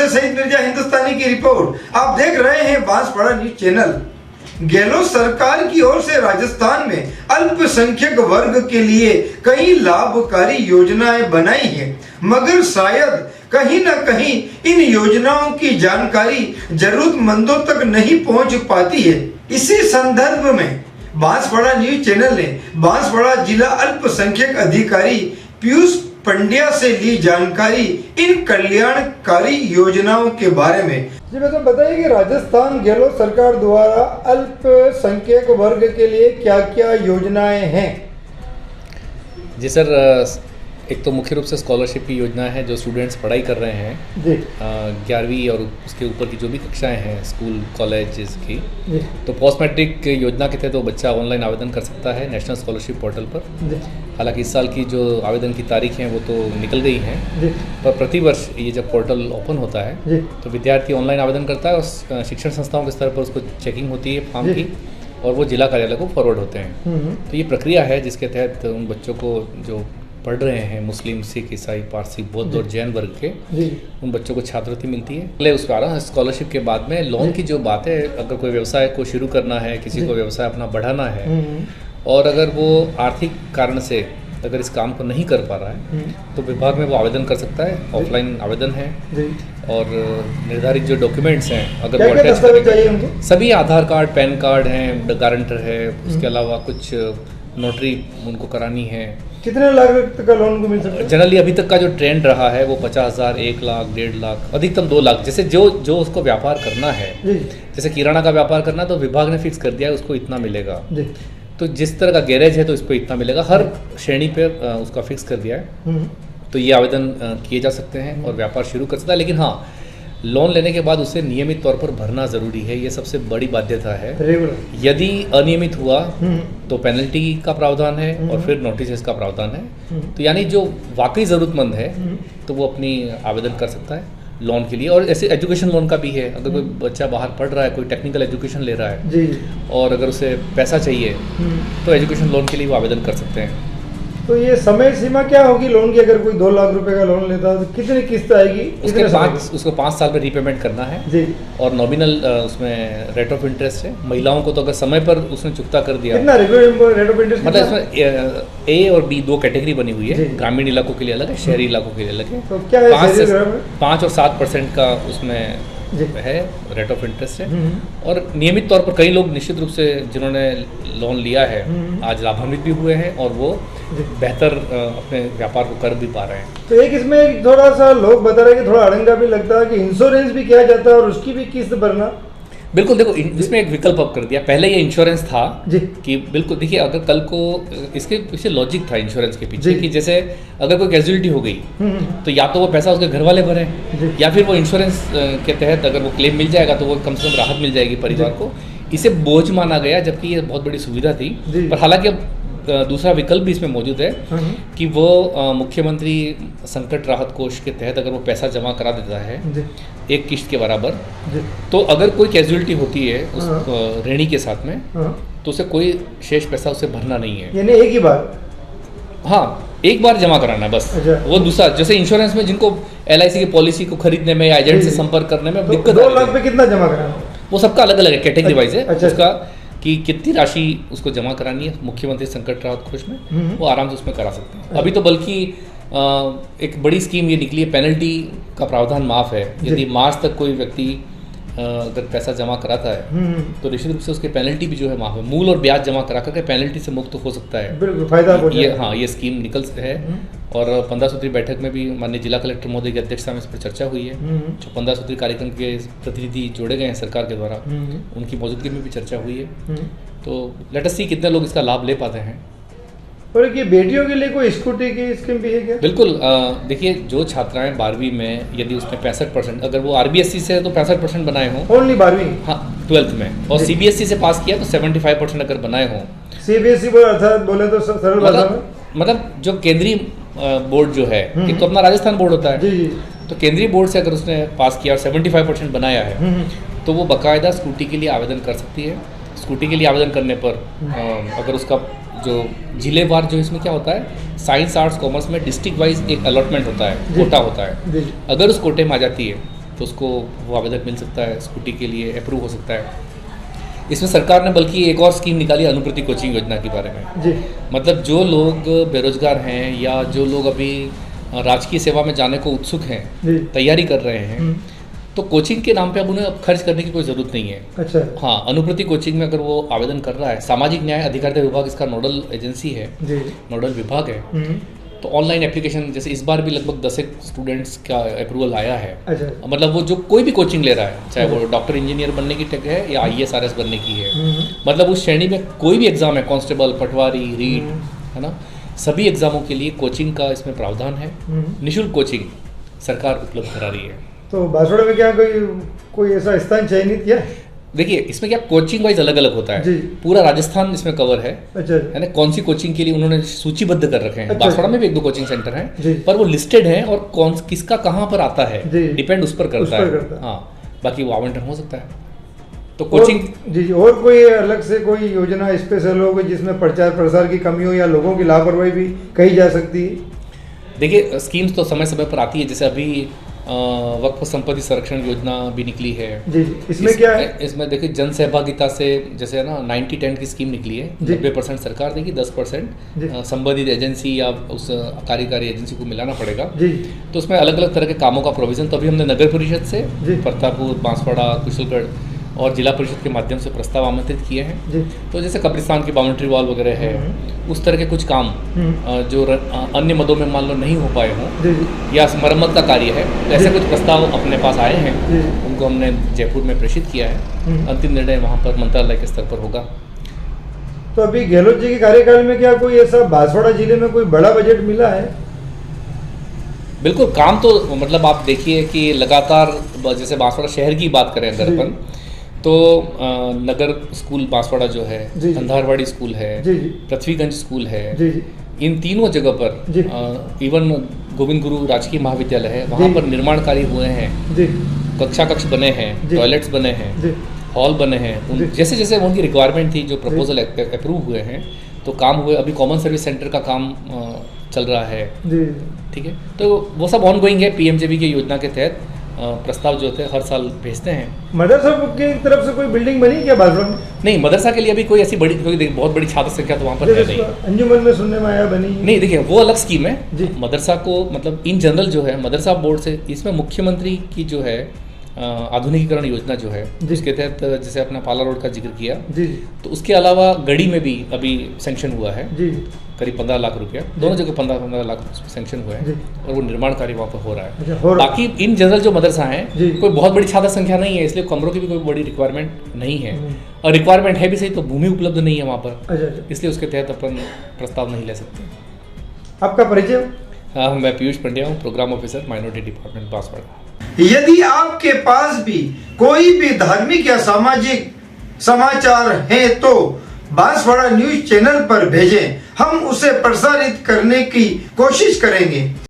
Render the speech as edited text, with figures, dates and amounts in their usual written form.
से शहीद मिर्जा हिंदुस्तानी की रिपोर्ट। आप देख रहे हैं बांसवाड़ा न्यूज चैनल। गहलोत सरकार की ओर से राजस्थान में अल्पसंख्यक वर्ग के लिए कई लाभकारी योजनाएं बनाई हैं, मगर शायद कहीं न कहीं इन योजनाओं की जानकारी जरूरतमंदों तक नहीं पहुंच पाती है। इसी संदर्भ में बांसवाड़ा न्यूज चैनल ने बांसवाड़ा जिला अल्पसंख्यक अधिकारी पीयूष पंड्या से ली जानकारी इन कल्याणकारी योजनाओं के बारे में। जी मतलब बताइए कि राजस्थान गहलोत सरकार द्वारा अल्पसंख्यक वर्ग के लिए क्या क्या योजनाएं हैं? जी सर, एक तो मुख्य रूप से स्कॉलरशिप की योजना है जो स्टूडेंट्स पढ़ाई कर रहे हैं जी 11वीं और उसके ऊपर की जो भी कक्षाएं हैं स्कूल कॉलेजेस की, तो पोस्ट मैट्रिक योजना के तहत वो बच्चा ऑनलाइन आवेदन कर सकता है नेशनल स्कॉलरशिप पोर्टल पर। हालांकि इस साल की जो आवेदन की तारीख हैं वो तो निकल गई हैं, पर प्रतिवर्ष ये जब पोर्टल ओपन होता है तो विद्यार्थी ऑनलाइन आवेदन करता है और शिक्षण संस्थाओं के स्तर पर उसको चेकिंग होती है फॉर्म की और वो जिला कार्यालय को फॉरवर्ड होते हैं। तो ये प्रक्रिया है जिसके तहत उन बच्चों को जो पढ़ रहे हैं मुस्लिम, सिख, ईसाई, पारसी, बौद्ध और जैन वर्ग के, उन बच्चों को छात्रवृत्ति मिलती है। पहले उस पर स्कॉलरशिप के बाद में लोन की जो बात है, अगर कोई व्यवसाय को शुरू करना है, किसी को व्यवसाय अपना बढ़ाना है और अगर वो आर्थिक कारण से अगर इस काम को नहीं कर पा रहा है तो विभाग में वो आवेदन कर सकता है। ऑफलाइन आवेदन है और निर्धारित जो डॉक्यूमेंट्स हैं अगर वो अटैच करेंगे, सभी आधार कार्ड, पैन कार्ड हैं, गारंटर है, उसके अलावा कुछ नोटरी उनको करानी है। कितने लाख तक का लोन उनको मिल सकता है? जनरली अभी तक का जो ट्रेंड रहा है वो 50,000, 1 लाख, 1.5 लाख, अधिकतम 2 लाख। जैसे जो उसको व्यापार करना है, जैसे किराना का व्यापार करना तो विभाग ने फिक्स कर दिया है उसको इतना मिलेगा। तो जिस तरह का गैरेज है तो इस पर इतना मिलेगा, हर श्रेणी पे उसका फिक्स कर दिया है। तो ये आवेदन किए जा सकते हैं और व्यापार शुरू कर सकता है। लेकिन हाँ, लोन लेने के बाद उसे नियमित तौर पर भरना ज़रूरी है, ये सबसे बड़ी बाध्यता है। यदि अनियमित हुआ तो पेनल्टी का प्रावधान है और फिर नोटिस का प्रावधान है। तो यानी जो वाकई ज़रूरतमंद है तो वो अपनी आवेदन कर सकता है लोन के लिए। और ऐसे एजुकेशन लोन का भी है, अगर कोई बच्चा बाहर पढ़ रहा है, कोई टेक्निकल एजुकेशन ले रहा है जी और अगर उसे पैसा चाहिए तो एजुकेशन लोन के लिए वो आवेदन कर सकते हैं। तो ये समय सीमा क्या होगी लोन की? अगर कोई 2 लाख रुपए का लोन लेता है तो कितनी किस्त आएगी? उसको 5 साल में रीपेमेंट करना है जी। और नॉमिनल उसमें रेट ऑफ इंटरेस्ट है। महिलाओं को तो अगर समय पर उसने चुकता कर दिया, कितना रेट ऑफ इंटरेस्ट? मतलब इसमें ए और बी 2 कैटेगरी बनी हुई है, ग्रामीण इलाकों के लिए अलग है, शहरी इलाकों के लिए अलग है। तो क्या है? 5 और 7% का उसमें है रेट ऑफ इंटरेस्ट है। और नियमित तौर पर कई लोग निश्चित रूप से जिन्होंने लोन लिया है आज लाभान्वित भी हुए हैं और वो बेहतर अपने व्यापार को कर भी पा रहे हैं। तो एक इसमें थोड़ा सा लोग बता रहे हैं कि थोड़ा अड़ंगा भी लगता है कि इंश्योरेंस भी किया जाता है और उसकी भी किस्त भरना। बिल्कुल, देखो इसमें एक विकल्प अब कर दिया। पहले ये इंश्योरेंस था जी कि बिल्कुल देखिए, अगर कल को इसके पीछे लॉजिक था इंश्योरेंस के पीछे कि जैसे अगर कोई कैजुअलिटी हो गई तो या तो वो पैसा उसके घर वाले भरें या फिर वो इंश्योरेंस के तहत अगर वो क्लेम मिल जाएगा तो वो कम से कम राहत मिल जाएगी परिवार को। इसे बोझ माना गया, जबकि ये बहुत बड़ी सुविधा थी। पर हालांकि अब दूसरा विकल्प भी इसमें मौजूद है कि वो मुख्यमंत्री संकट राहत कोष के तहत अगर वो पैसा जमा करा देता है एक किश्त के बराबर, तो अगर कोई कैजुअलिटी होती है उस ऋणी के साथ में तो उसे कोई शेष पैसा उसे भरना नहीं है। यानी एक ही बार, हाँ एक बार जमा कराना बस। वो दूसरा जैसे इंश्योरेंस में जिनको LIC की पॉलिसी को खरीदने में या एजेंट से संपर्क करने में दिक्कत, 2 लाख पे कितना जमा कराना, वो सबका अलग अलग है, कैटेगरी वाइज है उसका कि कितनी राशि उसको जमा करानी है मुख्यमंत्री संकट राहत कोष में, वो आराम से उसमें करा सकते हैं। अभी तो बल्कि एक बड़ी स्कीम ये निकली है, पेनल्टी का प्रावधान माफ है। यदि मार्च तक कोई व्यक्ति अगर पैसा जमा कराता है तो निश्चित रूप से उसकी पेनल्टी भी जो है माफ है। मूल और ब्याज जमा करा करके पेनल्टी से मुक्त हो सकता है। बिल्कुल फायदा ये स्कीम निकल है। और 15 सूत्री बैठक में भी माननीय जिला कलेक्टर महोदय की अध्यक्षता में इस पर चर्चा हुई है। जो 15 सूत्री कार्यक्रम के प्रतिनिधि जोड़े गए हैं सरकार के द्वारा, उनकी मौजूदगी में भी चर्चा हुई है। तो लेट अस सी कितने लोग इसका लाभ ले पाते हैं। और कि बेटियों के लिए कोई स्कूटी की स्कीम भी है क्या? बिल्कुल, देखिए जो छात्राएं 12वीं में यदि उसने 65%, अगर वो RBSE से है तो 65% बनाए हों, ओनली 12वीं, हाँ 12th में, और CBSE से पास किया तो 75% अगर बनाए हों। CBSE बोले अर्थात बोले तो सरल भाषा में मतलब जो केंद्रीय बोर्ड जो है, एक तो अपना राजस्थान बोर्ड होता है जी। तो केंद्रीय बोर्ड से अगर उसने पास किया और 75% बनाया है तो वो बाकायदा स्कूटी के लिए आवेदन कर सकती है। स्कूटी के लिए आवेदन करने पर अगर उसका जो जिलेवार जो इसमें क्या होता है, साइंस आर्ट्स कॉमर्स में डिस्ट्रिक्ट वाइज एक अलॉटमेंट होता है, कोटा होता है। अगर उस कोटे में आ जाती है तो उसको वो आवेदन मिल सकता है, स्कूटी के लिए अप्रूव हो सकता है। इसमें सरकार ने बल्कि एक और स्कीम निकाली अनुप्रति कोचिंग योजना के बारे में जी। मतलब जो लोग बेरोजगार हैं या जो लोग अभी राजकीय सेवा में जाने को उत्सुक हैं, तैयारी कर रहे हैं, तो कोचिंग के नाम पे अब उन्हें खर्च करने की कोई ज़रूरत नहीं है। अच्छा। हाँ, अनुप्रति कोचिंग में अगर वो आवेदन कर रहा है, सामाजिक न्याय अधिकारिता विभाग इसका नोडल एजेंसी है, नोडल विभाग है, तो ऑनलाइन एप्लीकेशन जैसे इस बार भी लगभग 10 स्टूडेंट्स का अप्रूवल आया है। अच्छा। मतलब वो जो कोई भी कोचिंग ले रहा है, चाहे वो डॉक्टर इंजीनियर बनने की टेक है या IAS RS बनने की है, मतलब उस श्रेणी में कोई भी एग्जाम है, कांस्टेबल, पटवारी, रीट, है ना, सभी एग्जामों के लिए कोचिंग का इसमें प्रावधान है। निःशुल्क कोचिंग सरकार उपलब्ध करा रही है। तो बांसवाड़ा में क्या कोई ऐसा स्थान चयनित किया? देखिए, इसमें क्या कोचिंग वाइज अलग अलग होता है, पूरा राजस्थान इसमें कवर है। अच्छा। है ना, कौन सी कोचिंग के लिए उन्होंने सूचीबद्ध कर रखे हैं। अच्छा। बांसवाड़ा में भी 1-2 कोचिंग सेंटर हैं, पर वो लिस्टेड हैं और कौन किसका कहाँ पर आता है डिपेंड उस पर करता है। हाँ, बाकी वो आवंटन हो सकता है। तो कोचिंग जी। और कोई अलग से कोई योजना स्पेशल हो जिसमें प्रचार प्रसार की कमी हो या लोगों की लापरवाही भी कही जा सकती है? देखिए, स्कीम्स तो समय समय पर आती है, जैसे अभी वक्फ संपत्ति संरक्षण योजना भी निकली है। जी। इसमें क्या है? इसमें देखिए जन सहभागिता से जैसे है ना 90-10 की स्कीम निकली है। 90% सरकार देगी, 10% संबंधित एजेंसी या उस कार्यकारी एजेंसी को मिलाना पड़ेगा। जी। तो उसमें अलग अलग तरह के कामों का प्रोविजन तो अभी हमने नगर परिषद से, प्रतापपुर, बांसवाड़ा, कुशलगढ़ और जिला परिषद के माध्यम से प्रस्ताव आमंत्रित किए हैं। तो जैसे कब्रिस्तान की बाउंड्री वॉल वगैरह है, उस तरह के कुछ काम जो अन्य मदों में मान लो नहीं हो पाए हों या मरम्मत का कार्य है, तो ऐसे कुछ प्रस्ताव अपने पास आए हैं, उनको हमने जयपुर में प्रेषित किया है। अंतिम निर्णय वहाँ पर मंत्रालय के स्तर पर होगा। तो अभी गहलोत जी के कार्यकाल में क्या कोई ऐसा बांसवाड़ा जिले में कोई बड़ा बजट मिला है? बिल्कुल, काम तो मतलब आप देखिए कि लगातार, जैसे बांसवाड़ा शहर की बात करें अगर अपन, तो नगर स्कूल बांसवाड़ा जो है, कंधारवाड़ी स्कूल है, पृथ्वीगंज स्कूल है, इन तीनों जगह पर इवन गोविंद गुरु राजकीय महाविद्यालय है, वहाँ पर निर्माण कार्य हुए हैं, कक्ष बने हैं, टॉयलेट्स बने हैं, हॉल बने हैं। जैसे जैसे उनकी रिक्वायरमेंट थी, जो प्रपोजल अप्रूव हुए हैं, तो काम हुए। अभी कॉमन सर्विस सेंटर का काम चल रहा है, ठीक है। तो वो सब ऑनगोइंग है। PMJB की योजना के तहत प्रस्ताव जो होते हैं हर साल भेजते हैं। मदरसा की तरफ से कोई बिल्डिंग बनी क्या बांसवाड़ा में? नहीं, मदरसा के लिए अभी कोई ऐसी बहुत बड़ी छात्र संख्या तो वहाँ पर है नहीं। अंजुमन में सुनने में आया बनी नहीं। देखिए, वो अलग स्कीम है। मदरसा को मतलब इन जनरल जो है मदरसा बोर्ड से, इसमें मुख्यमंत्री की जो है आधुनिकीकरण योजना जो है, जिसके तहत जैसे अपना पाला रोड का जिक्र किया, तो उसके अलावा गढ़ी में भी अभी सेंक्शन हुआ है करीब 15 लाख रुपया। दोनों जगह 15 लाख सेंक्शन हुए हैं और वो निर्माण कार्य वहाँ पर हो रहा है। बाकी इन जनरल जो मदरसा हैं, कोई बहुत बड़ी छात्र संख्या नहीं है, इसलिए कमरों की भी कोई बड़ी रिक्वायरमेंट नहीं है। और रिक्वायरमेंट है भी सही तो भूमि उपलब्ध नहीं है वहाँ पर, इसलिए उसके तहत अपन प्रस्ताव नहीं ले सकते। आपका परिचय? हाँ, मैं पीयूष पंड्या हूँ, programme officer, minority department, Banswara. यदि आपके पास भी कोई भी धार्मिक या सामाजिक समाचार है तो बांसवाड़ा न्यूज चैनल पर भेजें, हम उसे प्रसारित करने की कोशिश करेंगे।